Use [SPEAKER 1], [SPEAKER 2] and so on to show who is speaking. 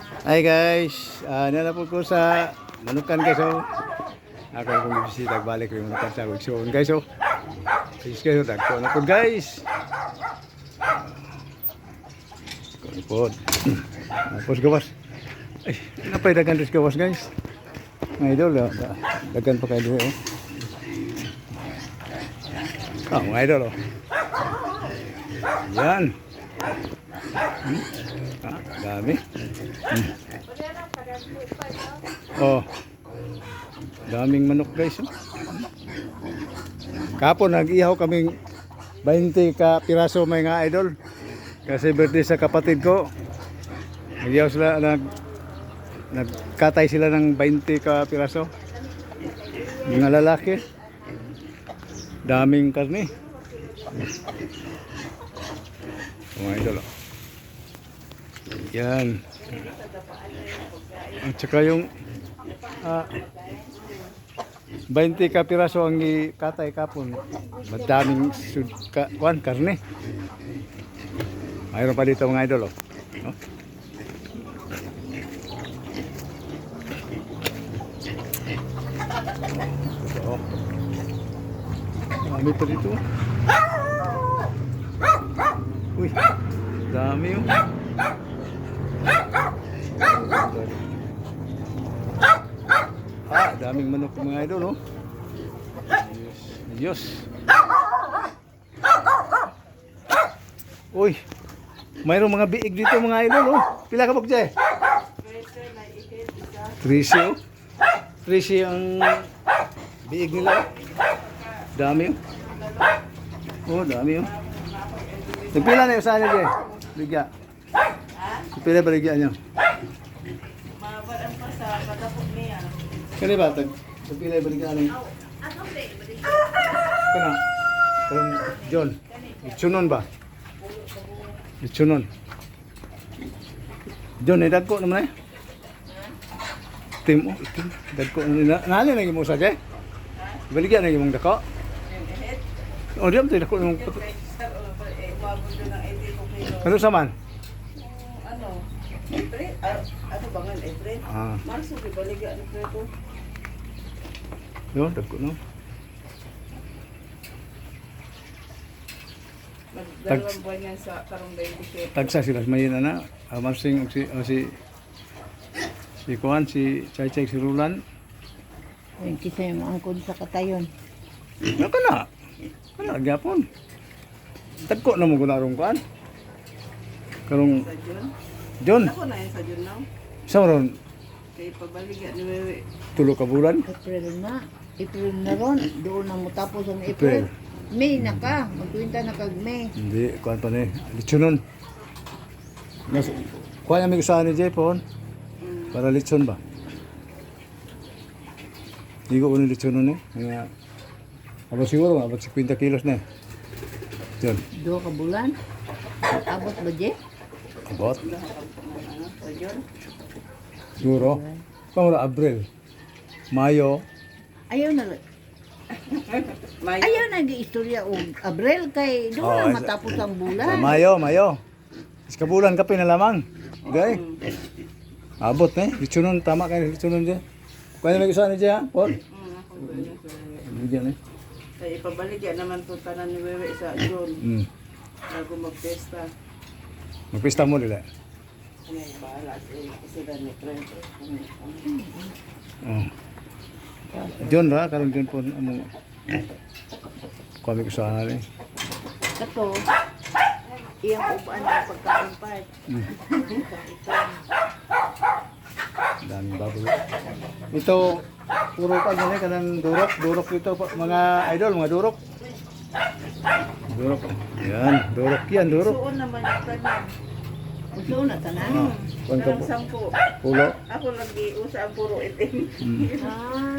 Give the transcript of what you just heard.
[SPEAKER 1] Hi guys, nana po ko sa Manukan guys. Ako kung bisita balik ko yung Manukan sa Wigsoon guys. Please kayo dagko na po guys. Kulipod. Tapos gawas. Ay, napay dagan dos gawas guys. Mga idol, dagan pa kayo dito. Mga idol Yan. Dami. Daming manok guys. Kapon nag-ihaw kaming 20 ka piraso mga idol. Kasi birthday sa kapatid ko. Nag-ihaw sila, nagkatay sila ng 20 ka piraso. Mga lalaki. Daming karne. Mga idol. Yan. At saka yung 20 ka piraso ang ikatay kapon. Madaming karne. Mayroon pa dito mga idol. Dami pa dito. Uy, dami yun. Daming manok mga idol, Diyos. Uy, mayroong mga biig dito mga idol, Pila ka bukje? 13, 13 ang biig nila. Dami yun. Dami yun. Nagpila na yung saan niya, Ligya. Nagpila ba ligya niyo?
[SPEAKER 2] Mabaran pa sa katapog niya.
[SPEAKER 1] Kani ba? Nagpila ba ligya niyo? Kana? Karong John. Itsunon ba? Itsunon. John, dagko naman Tim, dagko. Nali na yung musa, Jay? Baligyan na yung dako? Diyan tayo dako yung... Ano saman?
[SPEAKER 2] April? Ano ba nga, April? Marso, baliga ano ko.
[SPEAKER 1] Yun, dagko no?
[SPEAKER 2] Magdalawang buwan yan sa karong 27.
[SPEAKER 1] Tagsa sila, may na Marsing, si Kuhan, si Chay-Chay, si Rulan.
[SPEAKER 2] 27 ang angkod sa katayon.
[SPEAKER 1] Ano ka na? Ano, gyapon. Tagko na mo gunarong Kuhan. Karong...
[SPEAKER 2] Sa June?
[SPEAKER 1] John?
[SPEAKER 2] Ako na yan sa June now.
[SPEAKER 1] Saan ron?
[SPEAKER 2] Kaya pabaliga ni Wewe.
[SPEAKER 1] 3 ka bulan?
[SPEAKER 3] April na. April na ron. Doon na mo tapos ang
[SPEAKER 1] April.
[SPEAKER 3] April. May na ka. Magkwinta na kag May.
[SPEAKER 1] Hindi, Kuhan pa na Litsunon. Kuhan yung may gusahan ni Jay po. Para litson ba? Hindi ko unin litsonon Mga... Abot siguro, abot 50 kilos na Yun.
[SPEAKER 3] 2 ka bulan. Abot ba, Je?
[SPEAKER 1] Abot.
[SPEAKER 2] Sa June?
[SPEAKER 1] Siguro. Kung wala, Abril. Mayo.
[SPEAKER 3] Ayaw na. Ayaw nag-iistorya o Abril kay doon na matapos ang bulan.
[SPEAKER 1] Mayo. Iskabulan ka pinalamang. Okay? Abot litsunon, tama kayo litsunon dyan. Kaya may gusahan ni Jay, Paul? Bigyan
[SPEAKER 2] Kaya ipabaligya naman po tanan ni Wewe sa June. Bago magpesta.
[SPEAKER 1] Magpista mo nila.
[SPEAKER 2] Ngayon, bahala sila ni Trent.
[SPEAKER 1] John ra, karon John po ano. Kami gusahan ni.
[SPEAKER 3] Kato, iyang uban ang pagkakumpad.
[SPEAKER 1] Daming baboy. Ito, puro pa ganyan kanang durok dito mga idol, mga durok. Durok. Yan, durok.
[SPEAKER 2] Suon naman yung tanan.
[SPEAKER 3] Gusto na tanan.
[SPEAKER 1] Kung
[SPEAKER 2] Karang 10.
[SPEAKER 1] pulo.
[SPEAKER 2] Ako lagi usa ang puro itim.
[SPEAKER 3] Ah.